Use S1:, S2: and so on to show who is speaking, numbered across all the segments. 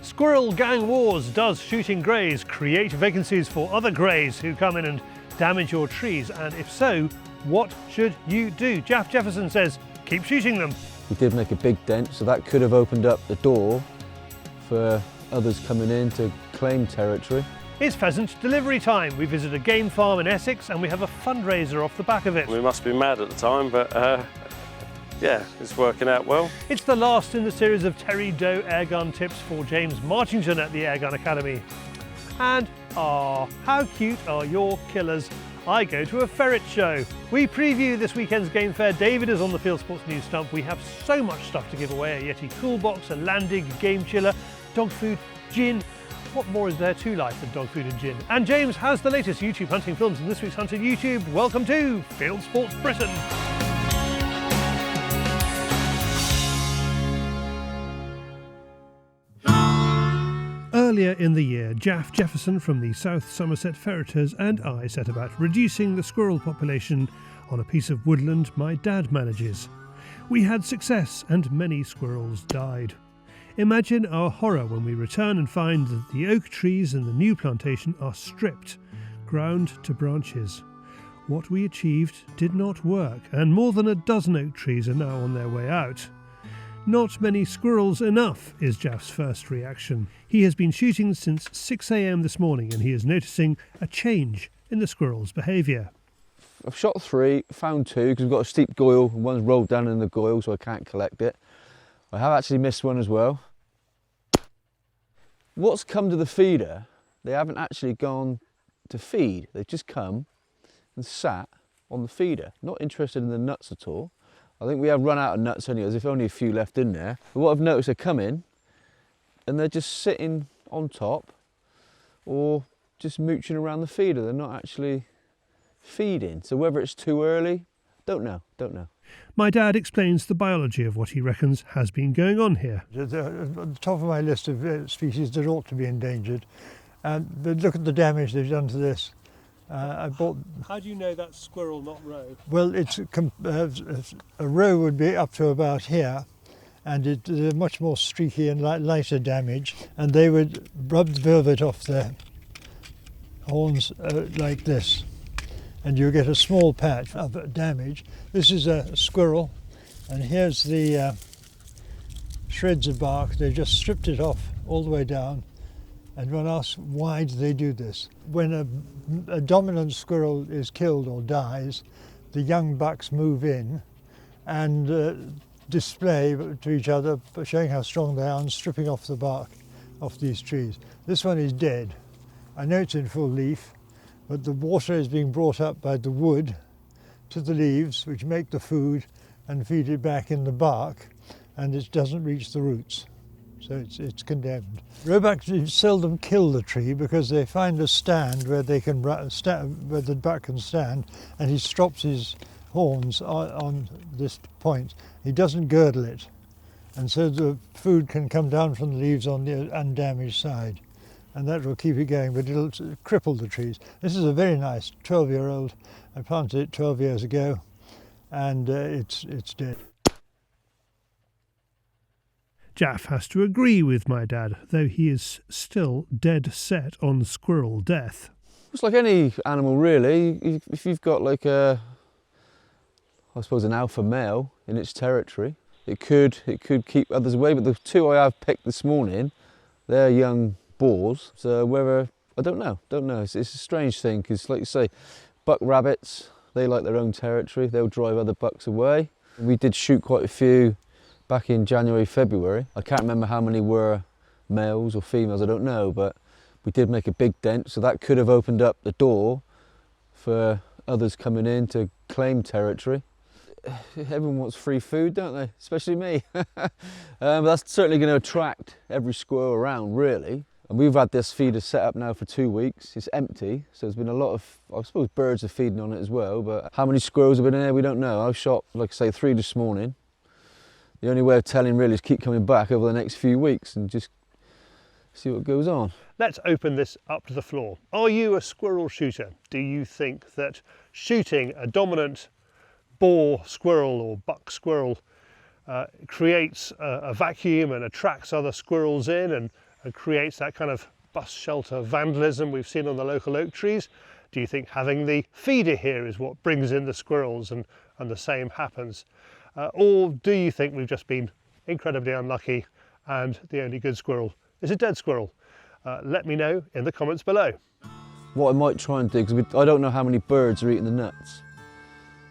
S1: Squirrel gang wars. Does shooting greys create vacancies for other greys who come in and damage your trees? And if so, what should you do? Jaf Jefferson says, keep shooting them.
S2: We did make a big dent, so that could have opened up the door for others coming in to claim territory.
S1: It's pheasant delivery time. We visit a game farm in Essex and we have a fundraiser off the back of it.
S3: We must be mad at the time, but yeah, it's working out well.
S1: It's the last in the series of Terry Doe airgun tips for James Marchington at the Airgun Academy. And how cute are your killers? I go to a ferret show. We preview this weekend's game fair. David is on the Fieldsports News stump. We have so much stuff to give away: a Yeti cool box, a Landig game chiller, dog food, gin. What more is there to life than dog food and gin? And James has the latest YouTube hunting films in this week's Hunted YouTube. Welcome to Fieldsports Britain. Earlier in the year, Jaf Jefferson from the South Somerset Ferreters and I set about reducing the squirrel population on a piece of woodland my dad manages. We had success and many squirrels died. Imagine our horror when we return and find that the oak trees in the new plantation are stripped, ground to branches. What we achieved did not work, and more than a dozen oak trees are now on their way out. Not many squirrels enough, is Jaf's first reaction. He has been shooting since 6 AM this morning and he is noticing a change in the squirrels' behaviour.
S2: I've shot 3, found 2 because we've got a steep goyle and one's rolled down in the goyle, so I can't collect it. I have actually missed one as well. What's come to the feeder, they haven't actually gone to feed. They've just come and sat on the feeder, not interested in the nuts at all. I think we have run out of nuts anyway, there's only a few left in there. But what I've noticed, they come in and they're just sitting on top or just mooching around the feeder. They're not actually feeding. So whether it's too early, don't know.
S1: My dad explains the biology of what he reckons has been going on here.
S4: At the top of my list of species that ought to be endangered. But look at the damage they've done to this.
S1: How do you know that's squirrel, not roe?
S4: Well, it's a roe would be up to about here, and they're much more streaky and lighter damage, and they would rub the velvet off their horns like this, and you get a small patch of damage. This is a squirrel, and here's the shreds of bark. They just stripped it off all the way down. And one asks, why do they do this? When a dominant squirrel is killed or dies, the young bucks move in and display to each other, showing how strong they are and stripping off the bark off these trees. This one is dead. I know it's in full leaf, but the water is being brought up by the wood to the leaves, which make the food and feed it back in the bark, and it doesn't reach the roots. So it's condemned. Roebucks seldom kill the tree because they find a stand where they can where the buck can stand, and he strops his horns on this point. He doesn't girdle it, and so the food can come down from the leaves on the undamaged side, and that will keep it going, but it'll cripple the trees. This is a very nice 12-year-old. I planted it 12 years ago, and it's dead.
S1: Jaf has to agree with my dad, though he is still dead set on squirrel death.
S2: It's like any animal really. If you've got like I suppose an alpha male in its territory, it could keep others away, but the 2 I have picked this morning, they're young boars. So whether, I don't know. It's a strange thing because, like you say, buck rabbits, they like their own territory. They'll drive other bucks away. We did shoot quite a few back in January, February. I can't remember how many were males or females, I don't know, but we did make a big dent, so that could have opened up the door for others coming in to claim territory. Everyone wants free food, don't they? Especially me. That's certainly going to attract every squirrel around, really. And we've had this feeder set up now for 2 weeks. It's empty, so there's been a lot of, I suppose birds are feeding on it as well, but how many squirrels have been in there, we don't know. I've shot, like I say, 3 this morning. The only way of telling really is keep coming back over the next few weeks and just see what goes on.
S1: Let's open this up to the floor. Are you a squirrel shooter? Do you think that shooting a dominant boar squirrel or buck squirrel creates a vacuum and attracts other squirrels in and creates that kind of bus shelter vandalism we've seen on the local oak trees? Do you think having the feeder here is what brings in the squirrels and the same happens? Or do you think we've just been incredibly unlucky and the only good squirrel is a dead squirrel? Let me know in the comments below.
S2: What I might try and do, because I don't know how many birds are eating the nuts.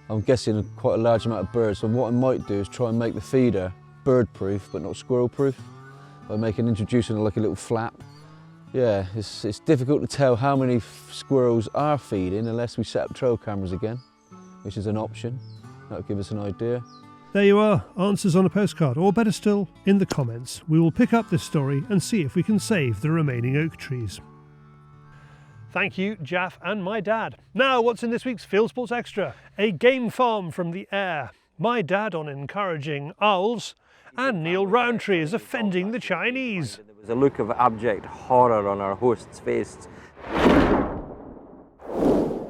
S2: I'm guessing quite a large amount of birds, so what I might do is try and make the feeder bird-proof but not squirrel-proof by introducing like a little flap. Yeah, it's difficult to tell how many squirrels are feeding unless we set up trail cameras again, which is an option. That'll give us an idea.
S1: There you are, answers on a postcard, or better still, in the comments. We will pick up this story and see if we can save the remaining oak trees. Thank you, Jaf and my dad. Now, what's in this week's Fieldsports Extra? A game farm from the air, my dad on encouraging owls, and Neil Rowntree is offending the Chinese.
S5: There was a look of abject horror on our host's face.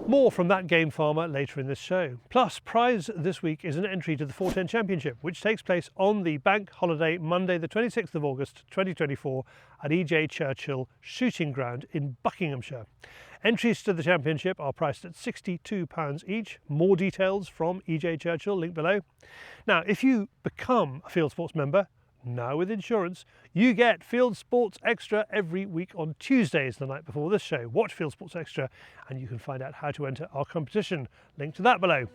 S1: More from that game farmer later in this show. Plus, prize this week is an entry to the 410 Championship, which takes place on the bank holiday Monday the 26th of August 2024 at E.J. Churchill Shooting Ground in Buckinghamshire. Entries to the championship are priced at £62 each. More details from E.J. Churchill, link below. Now, if you become a Fieldsports member, now with insurance, you get Fieldsports Extra every week on Tuesdays, the night before this show. Watch Fieldsports Extra and you can find out how to enter our competition. Link to that below.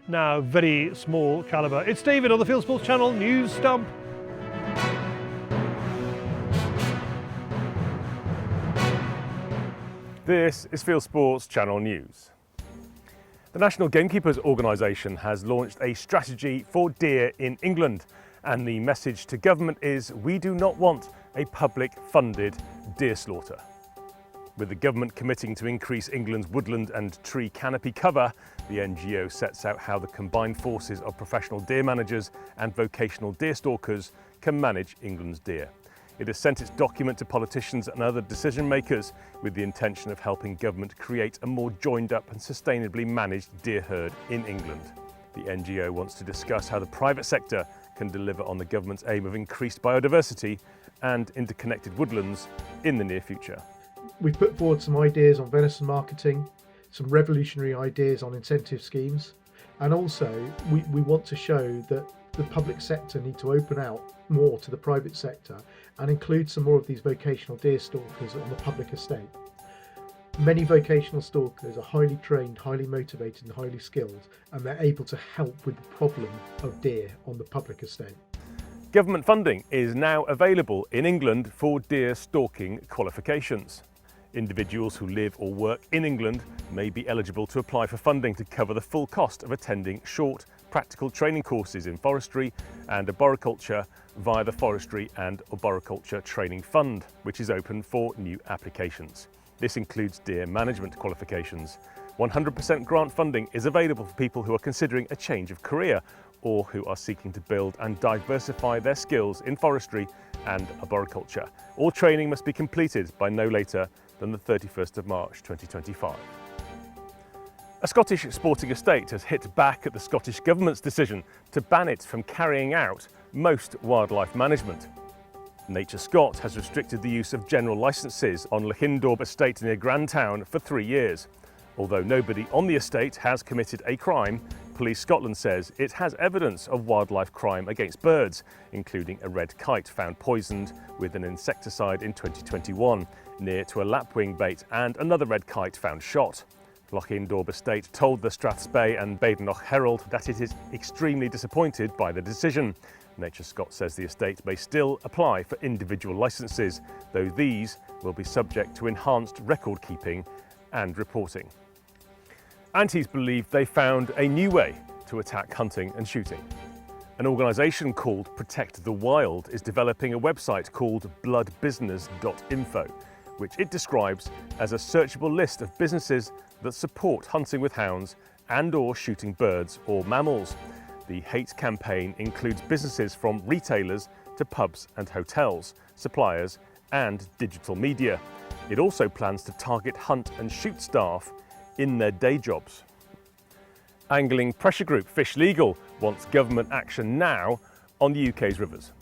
S1: Now, very small calibre, it's David on the Fieldsports channel, News Stump.
S3: This is Fieldsports Channel News. The National Gamekeepers Organisation has launched a strategy for deer in England, and the message to government is we do not want a public funded deer slaughter. With the government committing to increase England's woodland and tree canopy cover, the NGO sets out how the combined forces of professional deer managers and vocational deer stalkers can manage England's deer. It has sent its document to politicians and other decision makers with the intention of helping government create a more joined up and sustainably managed deer herd in England. The NGO wants to discuss how the private sector can deliver on the government's aim of increased biodiversity and interconnected woodlands in the near future.
S6: We've put forward some ideas on venison marketing, some revolutionary ideas on incentive schemes, and also we want to show that the public sector need to open out more to the private sector and include some more of these vocational deer stalkers on the public estate. Many vocational stalkers are highly trained, highly motivated and highly skilled, and they're able to help with the problem of deer on the public estate.
S3: Government funding is now available in England for deer stalking qualifications. Individuals who live or work in England may be eligible to apply for funding to cover the full cost of attending short, practical training courses in forestry and arboriculture via the Forestry and Arboriculture Training Fund, which is open for new applications. This includes deer management qualifications. 100% grant funding is available for people who are considering a change of career or who are seeking to build and diversify their skills in forestry and arboriculture. All training must be completed by no later than the 31st of March 2025. A Scottish sporting estate has hit back at the Scottish Government's decision to ban it from carrying out most wildlife management. Nature Scott has restricted the use of general licences on Lachindorb estate near Grandtown for 3 years. Although nobody on the estate has committed a crime, Police Scotland says it has evidence of wildlife crime against birds, including a red kite found poisoned with an insecticide in 2021, near to a lapwing bait, and another red kite found shot. Lachindorb estate told the Strathspey and Badenoch Herald that it is extremely disappointed by the decision. Nature Scott says the estate may still apply for individual licences, though these will be subject to enhanced record keeping and reporting. Antis believe they found a new way to attack hunting and shooting. An organisation called Protect the Wild is developing a website called bloodbusiness.info, which it describes as a searchable list of businesses that support hunting with hounds and/or shooting birds or mammals. The hate campaign includes businesses from retailers to pubs and hotels, suppliers and digital media. It also plans to target hunt and shoot staff in their day jobs. Angling pressure group Fish Legal wants government action now on the UK's rivers.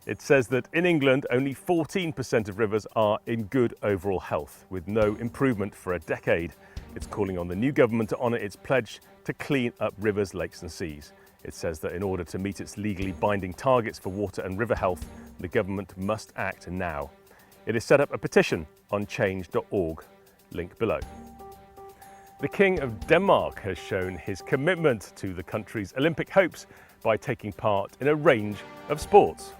S3: It says that in England, only 14% of rivers are in good overall health, with no improvement for a decade. It's calling on the new government to honour its pledge to clean up rivers, lakes and seas. It says that in order to meet its legally binding targets for water and river health, the government must act now. It has set up a petition on change.org, link below. The King of Denmark has shown his commitment to the country's Olympic hopes by taking part in a range of sports.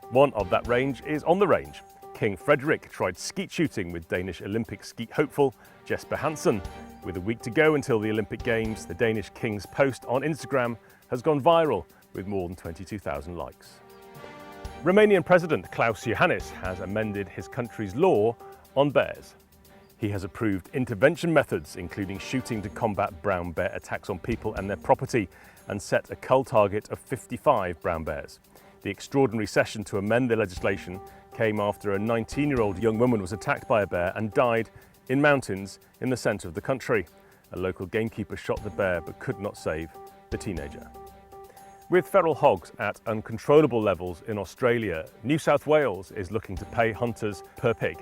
S3: One of that range is on the range. King Frederik tried skeet shooting with Danish Olympic skeet hopeful Jesper Hansen. With a week to go until the Olympic Games, the Danish King's post on Instagram has gone viral with more than 22,000 likes. Romanian President Klaus Iohannis has amended his country's law on bears. He has approved intervention methods, including shooting to combat brown bear attacks on people and their property, and set a cull target of 55 brown bears. The extraordinary session to amend the legislation came after a 19-year-old young woman was attacked by a bear and died in mountains in the centre of the country. A local gamekeeper shot the bear but could not save the teenager. With feral hogs at uncontrollable levels in Australia, New South Wales is looking to pay hunters per pig.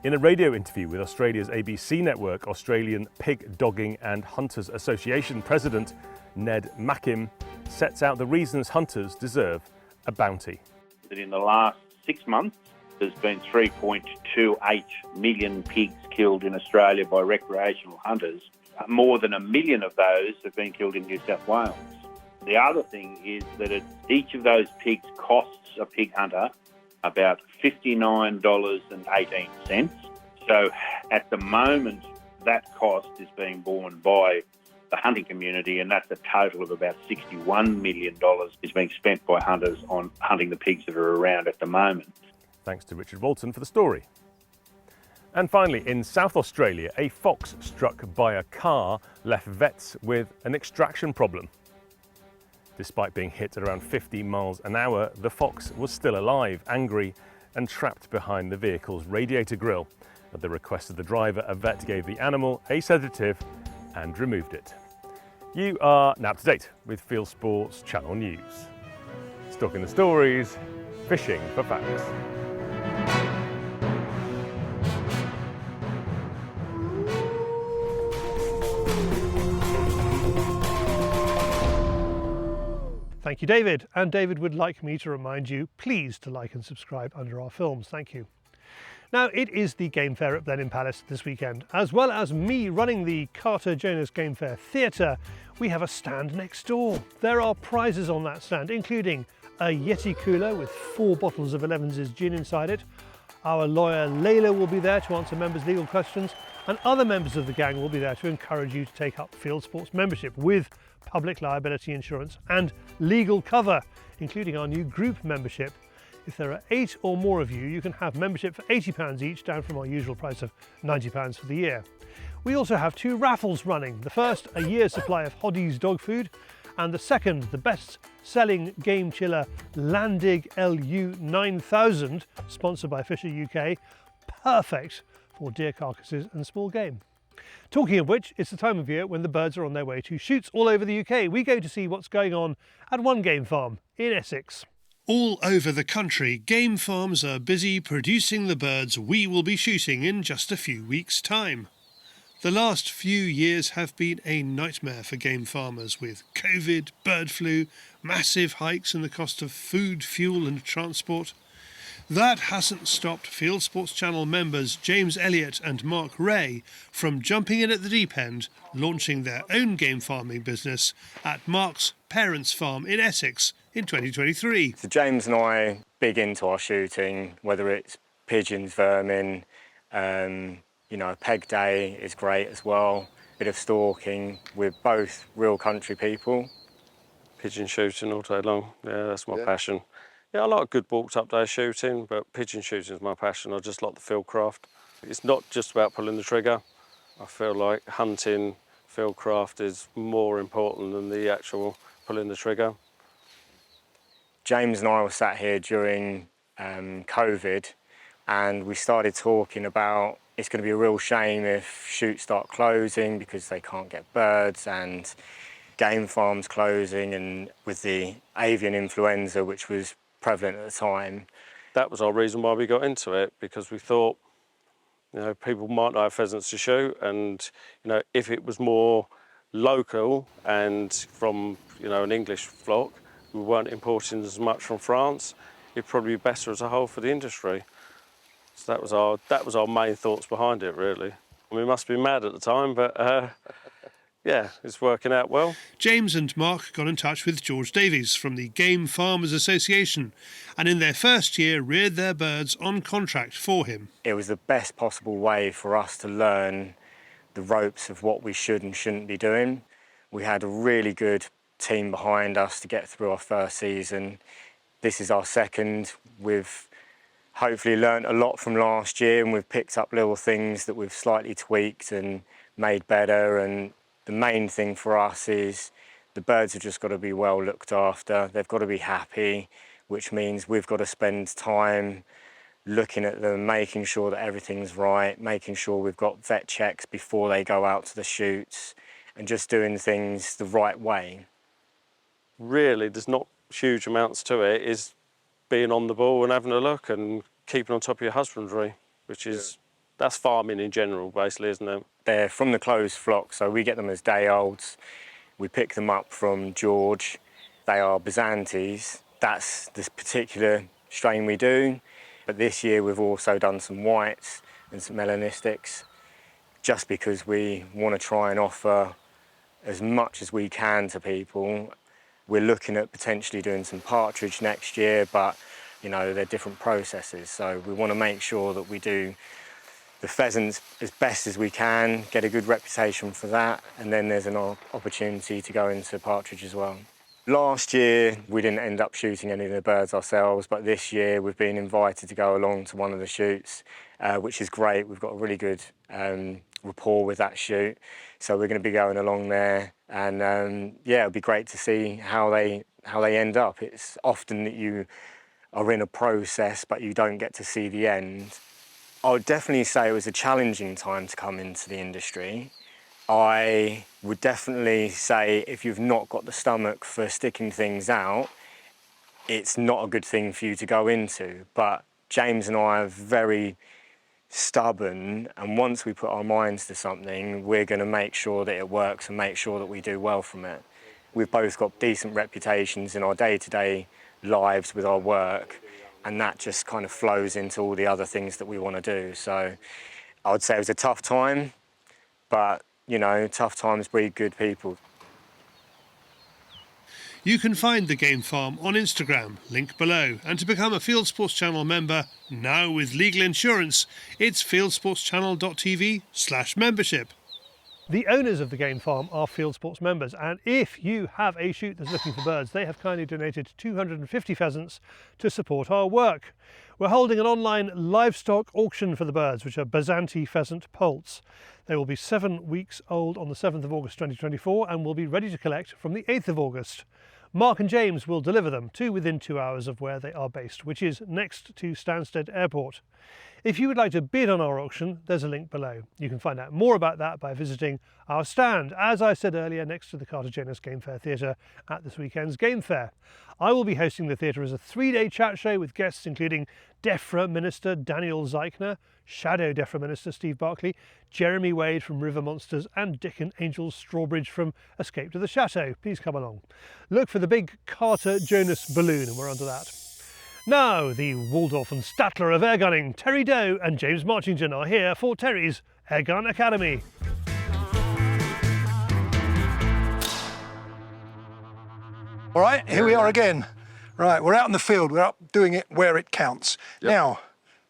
S3: In a radio interview with Australia's ABC network, Australian Pig Dogging and Hunters Association President Ned Mackim sets out the reasons hunters deserve a bounty.
S7: That in the last 6 months, there's been 3.28 million pigs killed in Australia by recreational hunters. More than 1 million of those have been killed in New South Wales. The other thing is that each of those pigs costs a pig hunter about $59.18. So at the moment, that cost is being borne by the hunting community, and that's a total of about $61 million is being spent by hunters on hunting the pigs that are around at the moment.
S3: Thanks to Richard Walton for the story. And finally, in South Australia, a fox struck by a car left vets with an extraction problem. Despite being hit at around 50 miles an hour, the fox was still alive, angry and trapped behind the vehicle's radiator grille. At the request of the driver, a vet gave the animal a sedative and removed it. You are now up to date with Fieldsports Channel News. Stalking the stories, fishing for facts.
S1: Thank you, David. And David would like me to remind you, please, to like and subscribe under our films. Thank you. Now, it is the Game Fair at Blenheim Palace this weekend. As well as me running the Carter Jonas Game Fair Theatre, we have a stand next door. There are prizes on that stand, including a Yeti cooler with 4 bottles of 11's gin inside it. Our lawyer Layla will be there to answer members' legal questions, and other members of the gang will be there to encourage you to take up Fieldsports membership with public liability insurance and legal cover, including our new group membership. If there are 8 or more of you, you can have membership for £80 each, down from our usual price of £90 for the year. We also have 2 raffles running. The first, a year's supply of Hoddy's dog food, and the second, the best-selling game chiller Landig LU 9000, sponsored by Fisher UK, perfect for deer carcasses and small game. Talking of which, it's the time of year when the birds are on their way to shoots all over the UK. We go to see what's going on at one game farm in Essex. All over the country, game farms are busy producing the birds we will be shooting in just a few weeks' time. The last few years have been a nightmare for game farmers, with COVID, bird flu, massive hikes in the cost of food, fuel and transport. That hasn't stopped Fieldsports Channel members James Elliott and Mark Ray from jumping in at the deep end, launching their own game farming business at Mark's parents' farm in Essex in 2023.
S8: So James and I big into our shooting, whether it's pigeons, vermin, peg day is great as well. Bit of stalking. We're both real country people.
S9: Pigeon shooting all day long, yeah, that's my passion. Yeah, I like good walked up day shooting, but pigeon shooting is my passion. I just like the fieldcraft. It's not just about pulling the trigger. I feel like hunting fieldcraft is more important than the actual pulling the trigger.
S8: James and I were sat here during COVID, and we started talking about it's going to be a real shame if shoots start closing because they can't get birds, and game farms closing, and with the avian influenza, which was prevalent at the time.
S9: That was our reason why we got into it, because we thought, you know, people might not have pheasants to shoot, and, you know, if it was more local and from, you know, an English flock, we weren't importing as much from France, it'd probably be better as a whole for the industry. So that was our main thoughts behind it, really. We must have been mad at the time, but yeah, it's working out well.
S1: James and Mark got in touch with George Davies from the Game Farmers Association, and in their first year reared their birds on contract for him.
S8: It was the best possible way for us to learn the ropes of what we should and shouldn't be doing. We had a really good team behind us to get through our first season. This is our second. We've hopefully learnt a lot from last year, and we've picked up little things that we've slightly tweaked and made better. And the main thing for us is the birds have just got to be well looked after. They've got to be happy, which means we've got to spend time looking at them, making sure that everything's right, making sure we've got vet checks before they go out to the shoots, and just doing things the right way.
S9: Really, there's not huge amounts to it. It's being on the ball and having a look and keeping on top of your husbandry, which is, that's farming in general, basically, isn't it?
S8: They're from the closed flock, so we get them as day olds. We pick them up from George. They are Byzantes. That's this particular strain we do. But this year we've also done some whites and some melanistics, just because we want to try and offer as much as we can to people. We're looking at potentially doing some partridge next year, but you know, they're different processes. So we want to make sure that we do the pheasants as best as we can, get a good reputation for that, and then there's an opportunity to go into partridge as well. Last year, we didn't end up shooting any of the birds ourselves, but this year we've been invited to go along to one of the shoots, which is great. We've got a really good rapport with that shoot. So we're going to be going along there, and yeah, it'll be great to see how they end up. It's often that you are in a process, but you don't get to see the end. I would definitely say it was a challenging time to come into the industry. I would definitely say if you've not got the stomach for sticking things out, it's not a good thing for you to go into. But James and I are very stubborn, and once we put our minds to something, we're going to make sure that it works and make sure that we do well from it. We've both got decent reputations in our day-to-day lives with our work, and that just kind of flows into all the other things that we want to do. So I would say it was a tough time, but you know, tough times breed good people.
S1: You can find the Game Farm on Instagram, link below. And to become a Fieldsports Channel member, now with legal insurance, it's fieldsportschannel.tv/membership. The owners of the Game Farm are Fieldsports members, and if you have a shoot that's looking for birds, they have kindly donated 250 pheasants to support our work. We're holding an online livestock auction for the birds, which are Byzantine pheasant poults. They will be 7 weeks old on the 7th of August 2024 and will be ready to collect from the 8th of August. Mark and James will deliver them to within 2 hours of where they are based, which is next to Stansted Airport. If you would like to bid on our auction, there's a link below. You can find out more about that by visiting our stand, as I said earlier, next to the Cartagena Game Fair Theatre at this weekend's Game Fair. I will be hosting the theatre as a 3-day chat show with guests including DEFRA Minister Daniel Zeichner, Shadow DEFRA Minister Steve Barclay, Jeremy Wade from River Monsters, and Dick and Angel Strawbridge from Escape to the Chateau. Please come along. Look for the big Carter Jonas balloon, and we're under that. Now, the Waldorf and Statler of airgunning, Terry Doe and James Marchington are here for Terry's Airgun Academy.
S10: All right, here we are again. Right, we're out in the field, we're up doing it where it counts. Yep. Now,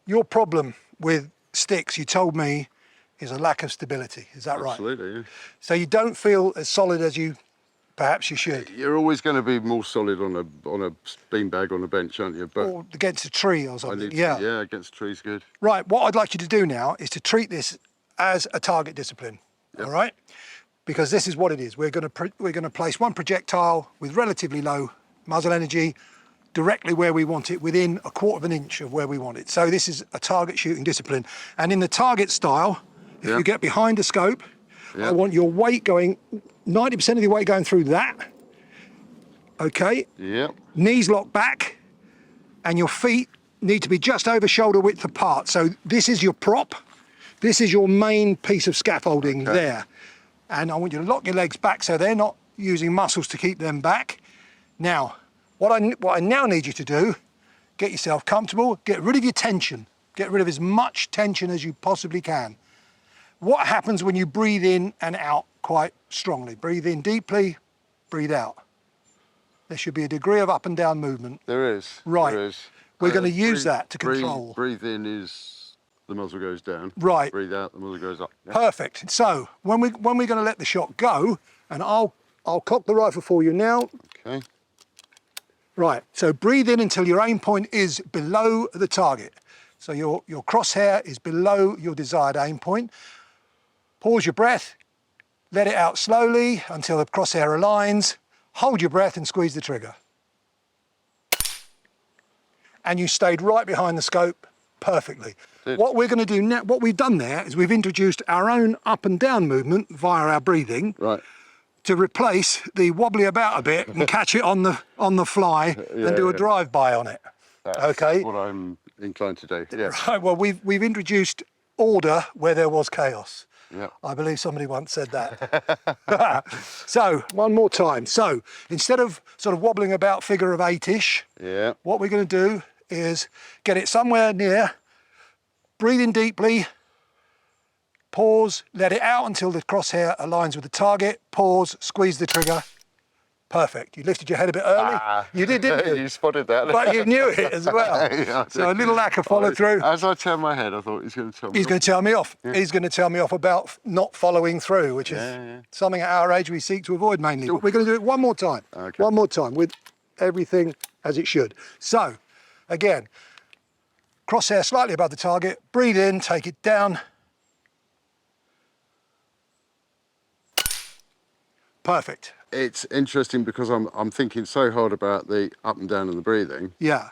S10: your problem with sticks, you told me, is a lack of stability. Is that right?
S11: Absolutely, yeah.
S10: So you don't feel as solid as you perhaps you should.
S11: You're always going to be more solid on a beanbag on a bench, aren't you? But
S10: or against a tree or something. Yeah,
S11: against a tree's good.
S10: Right, what I'd like you to do now is to treat this as a target discipline. Yep. All right? Because this is what it is. We're going to place one projectile with relatively low muzzle energy directly where we want it, within 1/4 of an inch of where we want it. So this is a target shooting discipline. And in the target style, if you get behind the scope, I want your weight going, 90% of your weight going through that. Okay?
S11: Yep.
S10: Knees locked back. and your feet need to be just over shoulder width apart. So this is your prop. This is your main piece of scaffolding there. And I want you to lock your legs back so they're not using muscles to keep them back. Now, what I now need you to do, get yourself comfortable, get rid of your tension. Get rid of as much tension as you possibly can. What happens when you breathe in and out quite strongly? Breathe in deeply, breathe out. There should be a degree of up and down movement.
S11: There is.
S10: Right.
S11: There is.
S10: We're going to use that to control.
S11: Breathe in is the muzzle goes down.
S10: Right.
S11: Breathe out, the muzzle goes up. Yeah.
S10: Perfect. So when we're going to let the shot go, and I'll cock the rifle for you now.
S11: Okay.
S10: Right. So breathe in until your aim point is below the target. So your crosshair is below your desired aim point. Pause your breath, let it out slowly until the crosshair aligns. Hold your breath and squeeze the trigger. And you stayed right behind the scope perfectly. What we're going to do now, what we've done there is we've introduced our own up and down movement via our breathing.
S11: Right.
S10: To replace the wobbly about a bit and catch it on the fly and do a drive-by on it.
S11: That's what I'm inclined to do. Yeah.
S10: Right, well, we've introduced order where there was chaos.
S11: Yeah.
S10: I believe somebody once said that. So, one more time. So, instead of sort of wobbling about figure of 8-ish, what we're going to do is get it somewhere near, breathe in deeply, pause, let it out until the crosshair aligns with the target, pause, squeeze the trigger. Perfect. You lifted your head a bit early. You did, didn't you?
S11: You spotted that.
S10: But you knew it as well.
S11: Yeah,
S10: so a little lack of follow through.
S11: As I turned my head, I thought he's going to tell me.
S10: He's going to tell me off. Yeah. He's going to tell me off about not following through, which is something at our age we seek to avoid mainly. But we're going to do it one more time. Okay. One more time with everything as it should. So, again, crosshair slightly above the target. Breathe in, take it down. Perfect.
S11: It's interesting because I'm thinking so hard about the up and down and the breathing.
S10: Yeah.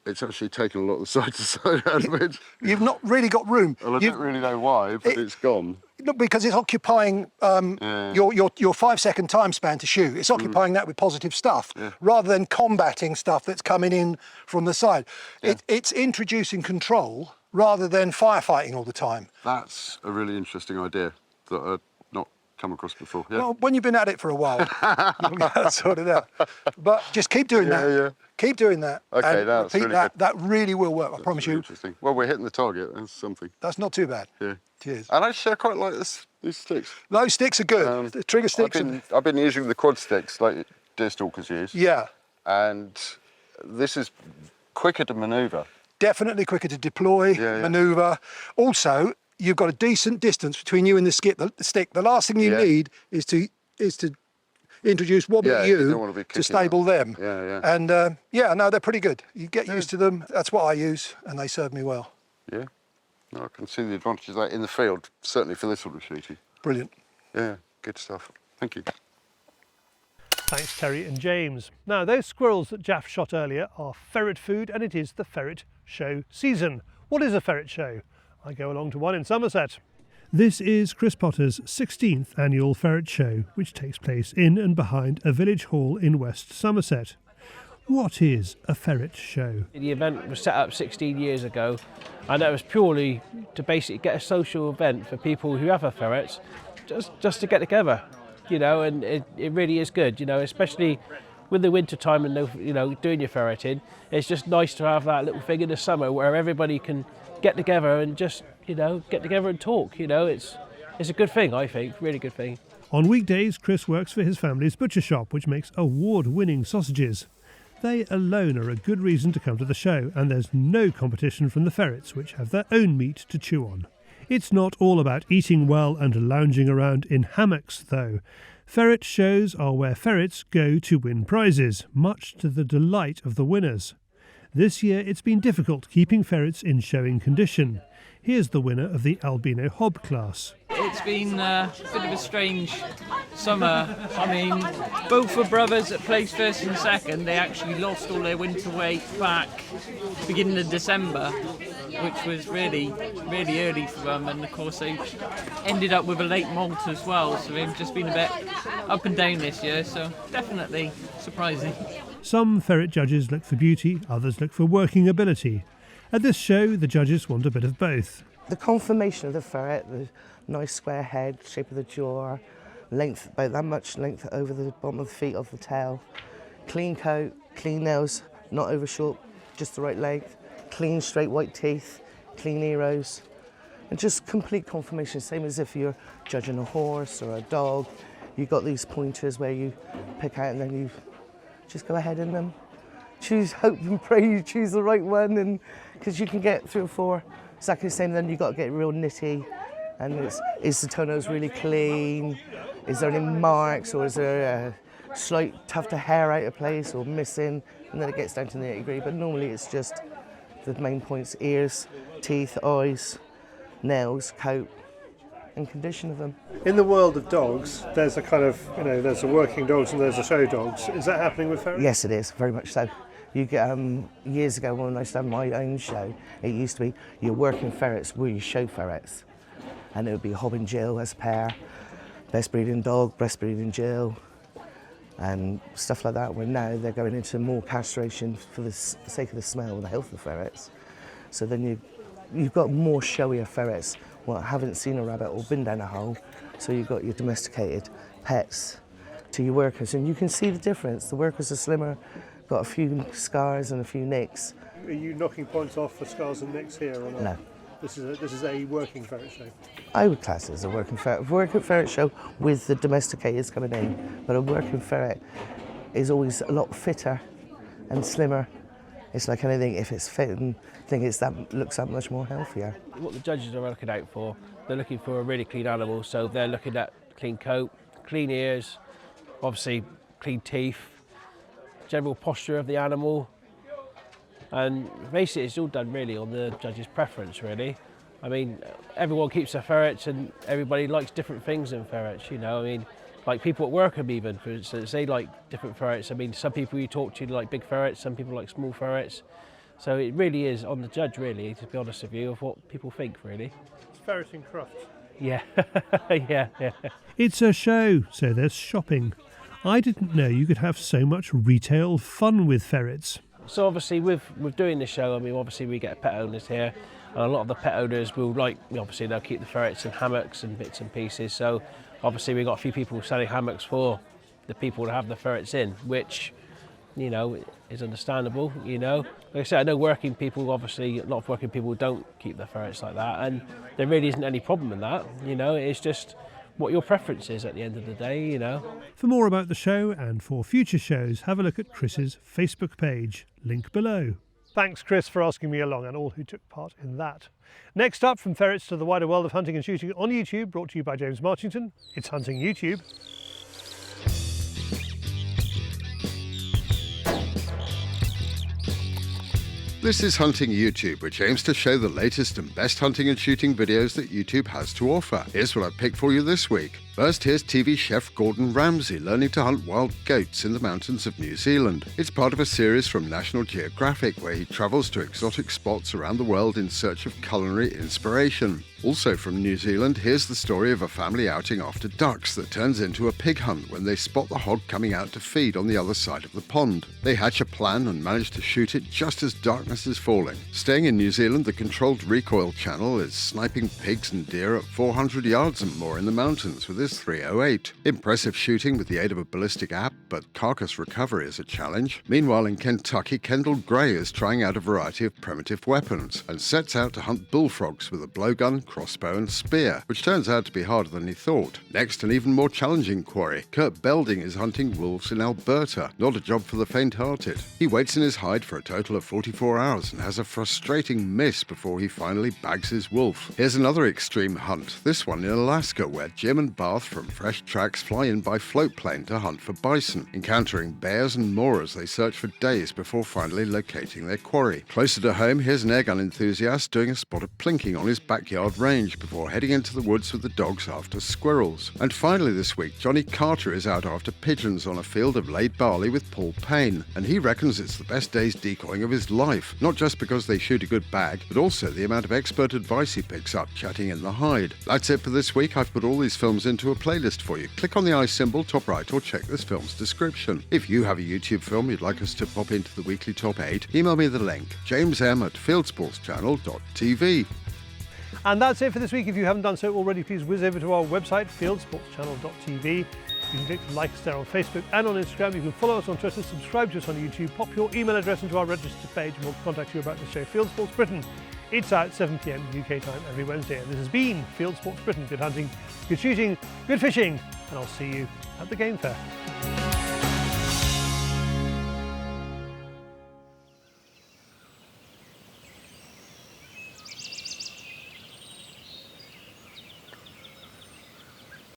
S11: It's actually taken a lot of the side to side out of it.
S10: You've not really got room.
S11: Well, I don't really know why, but it's gone.
S10: Look, because it's occupying your 5-second time span to shoot. It's occupying that with positive stuff rather than combating stuff that's coming in from the side. It's introducing control rather than firefighting all the time.
S11: That's a really interesting idea that I'd not come across before. Yeah.
S10: Well, when you've been at it for a while, you'll get that sorted out. But just keep doing that.
S11: Yeah.
S10: Keep doing that.
S11: Okay,
S10: and
S11: that's
S10: repeat
S11: really
S10: that.
S11: good.
S10: That really will work, I promise you.
S11: Interesting. Well, we're hitting the target. That's something.
S10: That's not too bad.
S11: Yeah.
S10: Cheers.
S11: And actually, I quite like these sticks.
S10: Those sticks are good. The trigger sticks.
S11: I've been using the quad sticks like deer stalkers use.
S10: Yeah.
S11: And this is quicker to manoeuvre.
S10: Definitely quicker to deploy, manoeuvre. Also, you've got a decent distance between you and the stick. The last thing you need is to introduce wobbly to stable them. And no, they're pretty good. You get used to them. That's what I use, and they serve me well.
S11: Yeah. No, I can see the advantages of that in the field, certainly for this sort of shooting.
S10: Brilliant.
S11: Yeah, good stuff. Thank you.
S1: Thanks, Terry and James. Now, those squirrels that Jaf shot earlier are ferret food, and it is the ferret show season. What is a ferret show? I go along to one in Somerset. This is Chris Potter's 16th annual ferret show, which takes place in and behind a village hall in West Somerset. What is a ferret show?
S12: The event was set up 16 years ago, and that was purely to basically get a social event for people who have a ferret, just to get together, you know, and it really is good, you know, especially with the winter time and, you know, doing your ferreting. It's just nice to have that little thing in the summer where everybody can get together and just, you know, get together and talk, you know. It's a good thing, I think, really good thing.
S1: On weekdays, Chris works for his family's butcher shop, which makes award-winning sausages. They alone are a good reason to come to the show, and there's no competition from the ferrets, which have their own meat to chew on. It's not all about eating well and lounging around in hammocks, though. Ferret shows are where ferrets go to win prizes, much to the delight of the winners. This year it's been difficult keeping ferrets in showing condition. Here's the winner of the albino hob class.
S13: It's been a bit of a strange summer. I mean, both were brothers that placed first and second. They actually lost all their winter weight back beginning of December, which was really early for them. And of course they ended up with a late molt as well. So they've just been a bit up and down this year. So definitely surprising.
S1: Some ferret judges look for beauty, others look for working ability. At this show, the judges want a bit of both.
S14: The conformation of the ferret, the nice square head, shape of the jaw, length, about that much length over the bottom of the feet, of the tail, clean coat, clean nails, not over short, just the right length, clean straight white teeth, clean ears, and just complete conformation, same as if you're judging a horse or a dog. You've got these pointers where you pick out and then you just go ahead and choose, hope and pray you choose the right one, and because you can get 3 or 4 exactly the same, then you've got to get real nitty. And is the toenails really clean? Is there any marks, or is there a slight tuft of hair out of place or missing? And then it gets down to the nitty-gritty, but normally it's just the main points: ears, teeth, eyes, nails, coat, and condition of them.
S1: In the world of dogs, there's a kind of, there's the working dogs and there's the show dogs. Is that happening with ferrets?
S14: Yes, it is, very much so. You get, years ago when I used to have my own show, it used to be your working ferrets were your show ferrets. And it would be Hob and Jill as a pair, best breeding dog, best breeding Jill, and stuff like that, where now they're going into more castration for the sake of the smell and the health of the ferrets. So then you've got more showier ferrets, haven't seen a rabbit or been down a hole, so you've got your domesticated pets to your workers, and you can see the difference. The workers are slimmer, got a few scars and a few nicks.
S1: Are you knocking points off for scars and nicks here or not?
S14: No.
S1: This is a working ferret show.
S14: I would class it as a working ferret show with the domesticators coming in, but a working ferret is always a lot fitter and slimmer. It's like anything, if it's fit, and looks that much more healthier.
S12: What the judges are looking out for, they're looking for a really clean animal, so they're looking at clean coat, clean ears, obviously clean teeth, general posture of the animal, and basically it's all done really on the judge's preference, really. I mean, everyone keeps their ferrets and everybody likes different things in ferrets, I mean, like people at Workham even, for instance, they like different ferrets. I mean, some people you talk to like big ferrets, some people like small ferrets. So it really is on the judge, really, to be honest with you, of what people think, really.
S1: It's ferreting craft.
S12: Yeah, yeah.
S1: It's a show, so there's shopping. I didn't know you could have so much retail fun with ferrets.
S12: So obviously with doing the show, I mean, obviously we get pet owners here, and a lot of the pet owners will obviously they'll keep the ferrets in hammocks and bits and pieces. So obviously we've got a few people selling hammocks for the people to have the ferrets in, which, is understandable, Like I said, I know working people, obviously a lot of working people don't keep their ferrets like that, and there really isn't any problem in that, It's just what your preference is at the end of the day,
S1: For more about the show and for future shows, have a look at Chris's Facebook page, link below. Thanks, Chris, for asking me along and all who took part in that. Next up, from ferrets to the wider world of hunting and shooting on YouTube, brought to you by James Marchington, it's Hunting YouTube.
S11: This is Hunting YouTube, which aims to show the latest and best hunting and shooting videos that YouTube has to offer. Here's what I've picked for you this week. First, here's TV chef Gordon Ramsay learning to hunt wild goats in the mountains of New Zealand. It's part of a series from National Geographic where he travels to exotic spots around the world in search of culinary inspiration. Also from New Zealand, here's the story of a family outing after ducks that turns into a pig hunt when they spot the hog coming out to feed on the other side of the pond. They hatch a plan and manage to shoot it just as darkness is falling. Staying in New Zealand, the Controlled Recoil channel is sniping pigs and deer at 400 yards and more in the mountains with his 308. Impressive shooting with the aid of a ballistic app, but carcass recovery is a challenge. Meanwhile, in Kentucky, Kendall Gray is trying out a variety of primitive weapons and sets out to hunt bullfrogs with a blowgun, crossbow and spear, which turns out to be harder than he thought. Next, an even more challenging quarry. Kurt Belding is hunting wolves in Alberta, not a job for the faint-hearted. He waits in his hide for a total of 44 hours and has a frustrating miss before he finally bags his wolf. Here's another extreme hunt, this one in Alaska, where Jim and Barth from Fresh Tracks fly in by float plane to hunt for bison, encountering bears and more as they search for days before finally locating their quarry. Closer to home, here's an airgun enthusiast doing a spot of plinking on his backyard range before heading into the woods with the dogs after squirrels. And finally this week, Johnny Carter is out after pigeons on a field of laid barley with Paul Payne, and he reckons it's the best day's decoying of his life, not just because they shoot a good bag, but also the amount of expert advice he picks up chatting in the hide. That's it for this week. I've put all these films into to a playlist for you. Click on the eye symbol top right or check this film's description. If you have a YouTube film you'd like us to pop into the weekly top 8, email me the link, jamesm@fieldsportschannel.tv.
S1: And that's it for this week. If you haven't done so already, please whiz over to our website, fieldsportschannel.tv. You can click like us there on Facebook and on Instagram. You can follow us on Twitter, subscribe to us on YouTube, pop your email address into our register page, and we'll contact you about the show Fieldsports Britain. It's out 7 p.m. UK time every Wednesday. And this has been Fieldsports Britain. Good hunting, good shooting, good fishing, and I'll see you at the game fair.